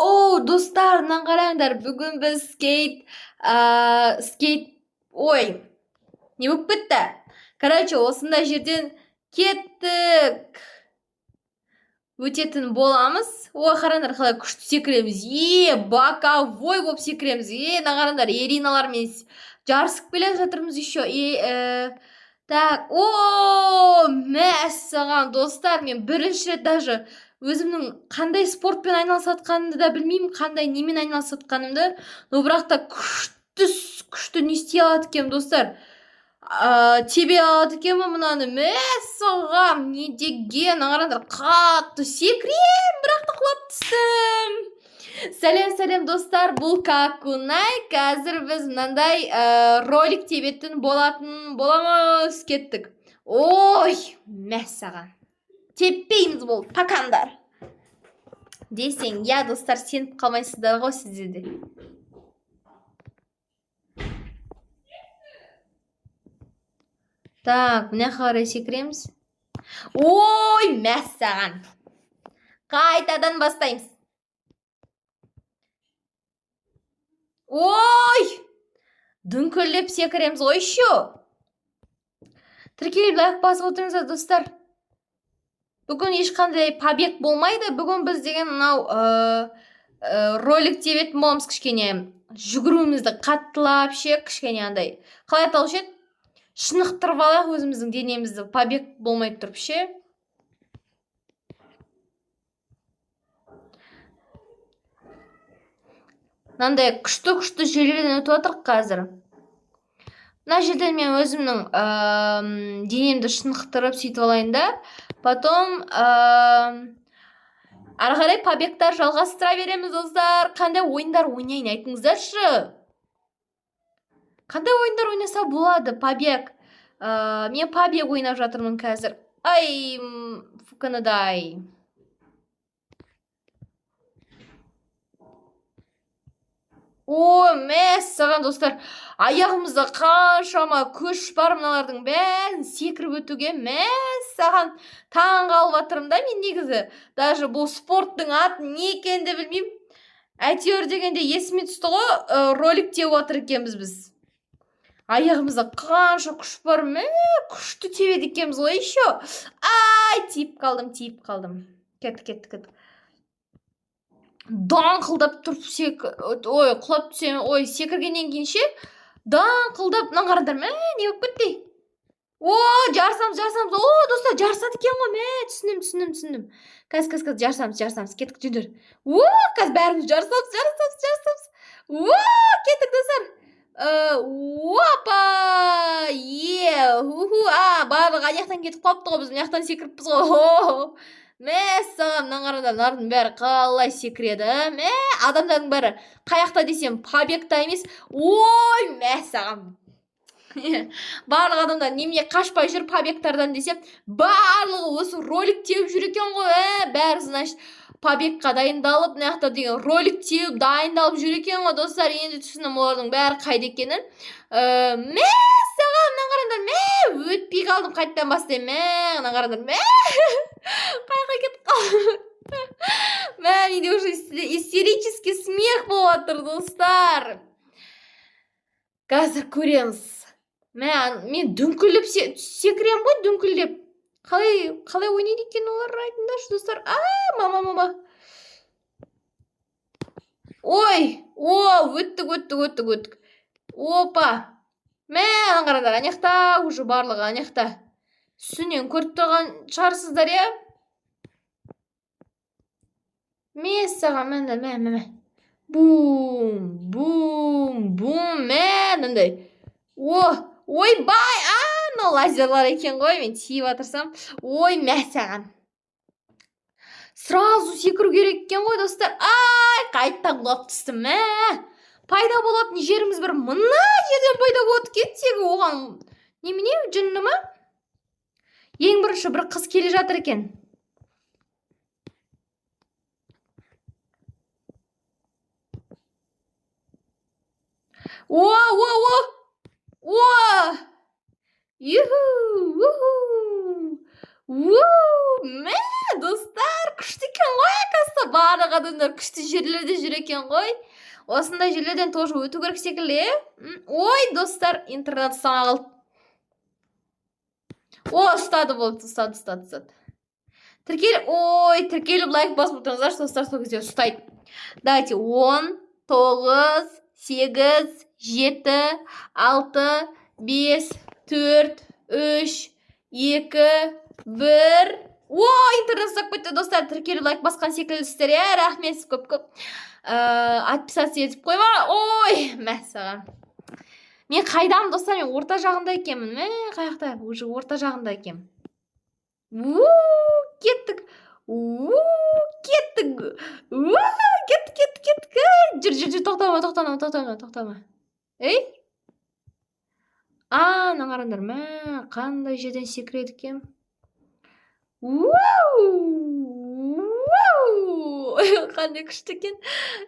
Достар, мына қараңдар, бүгін біз ой, не болып кетті? Короче, осындай жерден кеттік. Өтетін боламыз. Ой, қараңдар, қалай күшті секіреміз. Боковой болып секіреміз. Мына қараңдар, Ириналармен жарысып келе жатырмыз еще. Так, мәссаған достар, мен бірінші рет даже өзімнің қандай спортпен айналысатқанымды да білмеймін, қандай немен айналысатқанымды. Но бірақ та күшті не істей алады екенмін достар. Тебе алады екенмін мынаны. Мәссаған, не деген, қараңдар, қатты секірем, бірақ та құлап түстім. Сәлем достар, бұл Какунай. Қазір біз мынандай ролик тебетін боламыз. Кеттік. Ой, мәссаған. Теппейміз бол, пакандар. Десең, достар, сеніп қалмайсыздар ғой сіздерде. Так, мына қарай секіреміз. Ой, мәссаған. Қайтадан бастаймыз. Ой, дүңкілдеп секіреміз ғой еще. Тіркеліп лайк басып отырыңыздар достар. Бүгін ешқандай побег болмайды. Бүгін біз деген мынау ролик тебетін боламыз кішкене. Жүгіруімізді қаттылап кішкене андай. Қалай аталушы еді? Шынықтырып алайық өзіміздің денемізді, побег болмай тұрып Мынандай күшті жерлерден өтіп отырық қазір. Мына жерден мен өзімнің денемді шынықтырып сөйтіп алайын да. Потом ары қарай побегтар жалғастыра береміз достар. Қандай ойындар ойнайын айтыңыздаршы. Қандай ойындар ойнаса болады? Побег. Мен побег ойнап жатырмын қазір. Ай, фуканадай. Мәссаған достар, аяғымызда қаншама күш бар мыналардың бәрін секіріп өтуге. Мәссаған, таң қалып жатырмын да мен негізі. Даже бұл спорттың аты не екенін де білмеймін. Әйтеуір дегенде есіме түсті ғой, ролик тебіп отыр екенбіз біз. Аяғымызда қанша күш бар, күшті тебеді екенбіз ғой еще. Ай, тиіп қалдым. Кетті. Даңқылдап тұрып құлап түсем, секіргеннен кейінше даңқылдап, мына қараңдар, не болып кетті? Жарысамыз. Достар, жарысады екен ғой, түсіндім. Қазір жарысамыз, кеттік жүндер. Қазір бәріміз жарысамыз. Кеттік достар. Барлығы аяқтан кетіп қалыпты ғой, біз мынаяқтан секіріппіз ғой. Мәссаған, мына қараңдар, мынардың бәрі қалай секіреді. Адамдардың бәрі қаяқта десем побегта емес. Ой, мәссаған. Барлық адамдар немене қашпай жүр побегтардан десем, барлығы осы ролик теуіп жүр екен ғой. Бәрі, значит, побегқа дайындалып, мынаяқта деген ролик теуіп дайындалып жүр екен ғой достар. Енді түсіндім олардың бәрі қайда екенін. Мәссаған, мына қараңдар, өтпей қалдым, қайттан бастаймын. Мына қараңдар, қайқа кетіп қалдым. Менде уже истерический смех болып жатыр достар. Қазір көреміз. Мен дүңкіліп секірем ғой, дүңкіліп. Қалай ойнайды екен олар, айтыңдаршы достар. Мама. Ой, өттік. Опа. Мына қараңдар, анаяқта уже барлығы, анаяқта. Үстінен көріп тұрған шығарсыздар, Мәссаған, мә. Бум, мынандай. Ойбай, мынау лазерлар екен ғой, мен тиіп атырсам. Ой, мәссаған. Сразу секіру керек екен ғой, достар. Қайттан құлап түстім, Пайда болатын жеріміз бір мына жерден пайда болады кетсегі оған. Немене, жүнді ма? Ең бірінші бір қыз келе жатыр екен. Достар, күшті екен ғой, барлық адамдар күшті жерлерде жүр екен ғой. Осындай жерлерден тоже өту керек секілді. Ой, достар, интернет ұстамай қалды. О, ұстады болды, ұстады. Тіркеліп лайк басып отырыңыздар, достар, сол кезде ұстайды. Давайте 10, 9, 8, 7, 6, 5, 4, 3, 2, 1. О, интернет ұстап кетті, достар. Тіркеліп лайк басқан секілдісіздер, рахмет көп. Отписаться етіп қойма. Ой, мәссаған. Мен қайдам, достар, мен орта жағында екенмін. Қаяқта? Уже орта жағында екенмін. Кеттік. Кеттік. Жүр, тоқтама. Ей? Нағарандар, қандай жерден секіреді екен? Қандай күшті екен.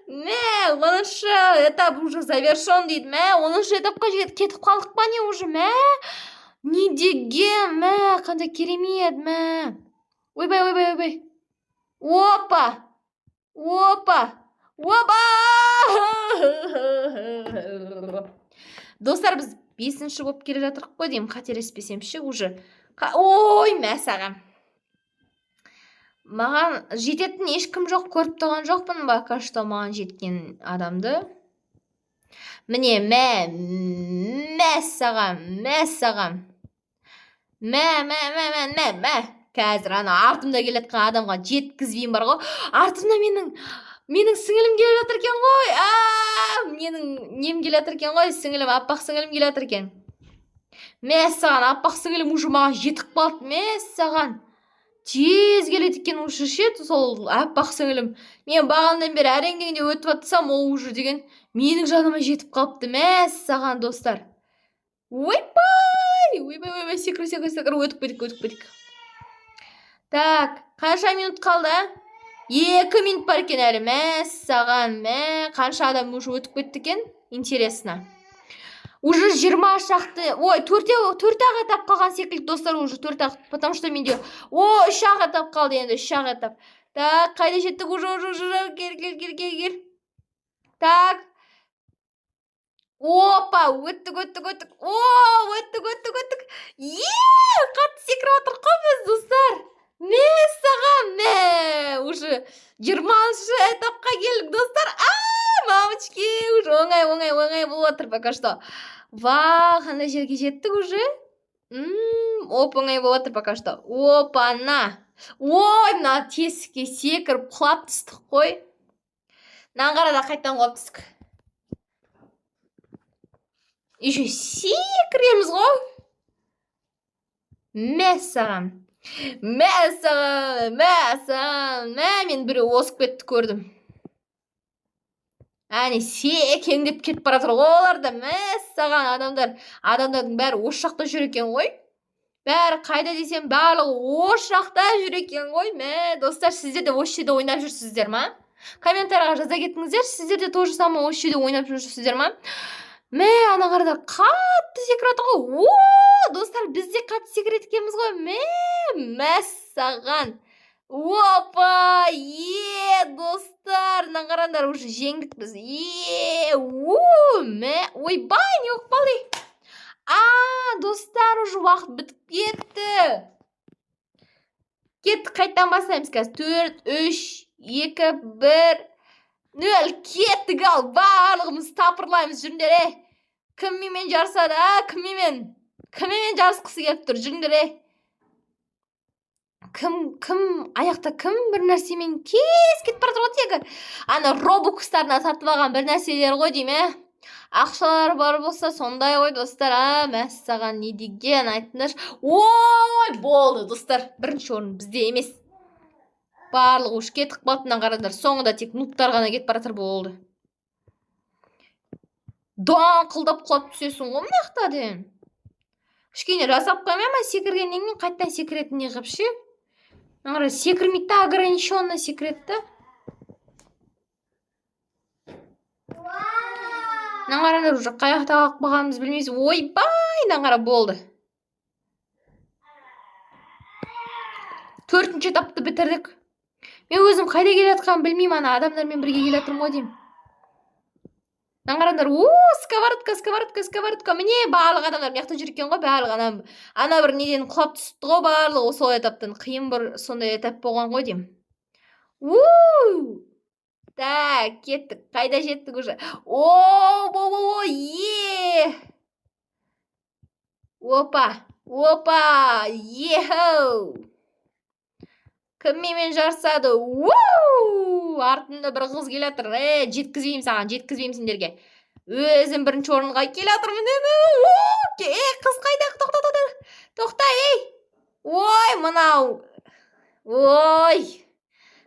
10-шы этап уже завершен дейді. 10-шы этапқа кетіп қалдық па не уже? Не деген? Қандай керемет. Ойбай. Опа. Достар, біз 5-ші болып келе жатырық қой деймін, қателеспесемші уже. Ой, мәссаған. Маған жететін ешкім жоқ, көріп тұрған жоқпын ба, қашта маған жеткен адамды. Міне, мәссаған. Қазір артымда келеткен адамға жеткізбейм бар ғой. Артымда менің сіңілім келе жатыр екен ғой. Менің нем келе жатыр екен ғой, сіңілім, аппақ сіңілім келе жатыр екен. Мәссаған, аппақ сіңілім уже маған жетіп қалды. Мәссаған. Тез келеді екен уже шет, сол аппақ сіңілім. Мен бағандан бері әреңдегенде өтіп атсам, ол уже деген менің жаныма жетіп қалыпты. Мәссаған, достар. Ойбай, секір, өтіп кетік. Так, қанша минут қалды? 2 минут бар екен әлі. Мәссаған, қанша адам уже өтіп кетті екен? Интересно. Уже 20 шақты. Ой, 4-ақ этап қалған секілді, достар, уже 4-ақ. Потому что менде 3-ақ этап қалды енді, 3-ақ этап. Так, қайда жеттік уже. Кел. Так. Опа, өттік. Өттік. Қатты секіріп отыр қой біз, достар. Мәссаған, уже 20-шы этапқа келдік, достар. Мамочки, уже оңай болып отыр пока что. Қандай жерге жеттік уже? Оңай болып отыр пока что. Опа-на. Ой, мына тесікке секіріп құлап түстік қой. Наңғарада қайттан құлап түстік. Еще секіреміз ғой. Мәссаған. Мен бірі осып кетті көрдім. Секеңдеп кетіп баратыр ғой оларда. Мәссаған, адамдардың бәрі осы жақта жүр екен ғой. Бәрі қайда десем, барлығы осы жақта жүр екен ғой. Достар, сіздер де осы жерде ойнап жүрсіздер ма? Комментарияға жаза кетіңіздер, сіздер де тоже самое осы жерде ойнап жүрсіздер ма? Анағарда қатты секіріп отыр ғой. Достар, біз де қатты секіреді екенбіз ғой. Мәссаған. Опа, достар, нағарандар, уже жеңдік біз. Ойбай, не болып қалды? Достар, уже уақыт бітіп кетті. Қайттан бастаймыз қазір. 4, 3, 2, 1, 0. Кеттік ал, барлығымыз тапырлаймыз, жүріңдер. Кіммен жарысады, кіммен жарысқысы келіп тұр, жүріңдер. Кім аяқта кім бір нәрсемен кетіп бара тұр ғой тегі. Робокстарына сатып алған бір нәрселер ғой деймін. Ақшалар бар болса сондай ғой, достар. Мәссаған, не деген айтыңдар. Ой, болды, достар. Бірінші орын бізде емес. Барлығы үш кетіп қалдынан қараңдар. Соңында тек нуптар ғана кетіп бара тұр, болды. Даңқылдап құлап түсесің ғой мына жақта деймін. Кішкене жасап қоймай, секіргеннен кейін қайттан секіретін не қып ше? Секірмейді, ограниченно секіреді. Наңғарандар уже қаяқта қалып қалғанымыз білмейміз. Ойбай, наңғара болды. 4-ші этапты бітірдік. Мен өзім қайда келе жатқанымды білмеймін, ана адамдармен бірге келе жатырмын ғой деймін. Мына қараңдар, сковородка. Міне барлық адамдар мына жақта жүр екен ғой, барлық ана бір неден құлап түсті ғой барлығы, сол этаптан қиын бір сондай этап болған ғой деймін. Так, кеттік. Қайда жеттік уже? Опа, ехоу. Кіммен жарысады? Артында бір қыз келе жатыр. Жеткізбеймін сендерге. Өзім бірінші орынға келе жатырмын. Қыз қайда? Тоқта, ей. Ой, мынау. Ой.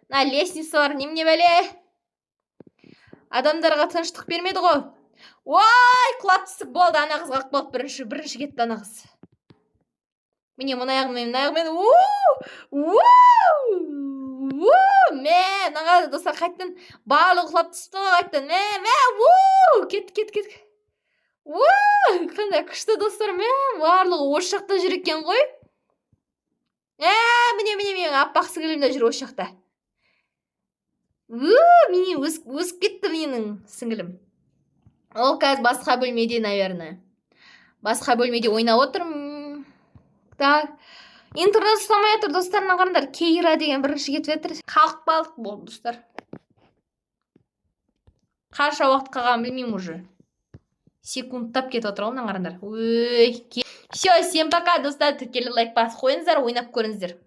На лестницалар немене бәле? Адамдарға тыныштық бермеді ғой. Ой, құлап түстік болды. Ана қыз қалып қалды, бірінші кетті ана қыз. Міне мына аяғымен. Мына достар қайттан барлығы құлап түсті ғой қайттан. Кет. Қандай күшті достар, барлығы осы жақта жүр екен ғой. Міне аппақ сіңілім де жүр осы жақта. Мені өсіп кетті менің сіңілім. Ол қазір басқа бөлмеде, наверное. Басқа бөлмеде ойнап отырмын. Так. Интернет ұстамай жатыр, достарына қараңдар. Кейра деген бірінші кетіп жатыр. Қалып қалдық болды, достар. Қанша уақыт қалғанын білмеймін уже. Секундтап кетіп отыр ғой, қараңдар. Все, всем пока, достар. Тіркеліп лайк басып қойыңыздар, ойнап көріңіздер.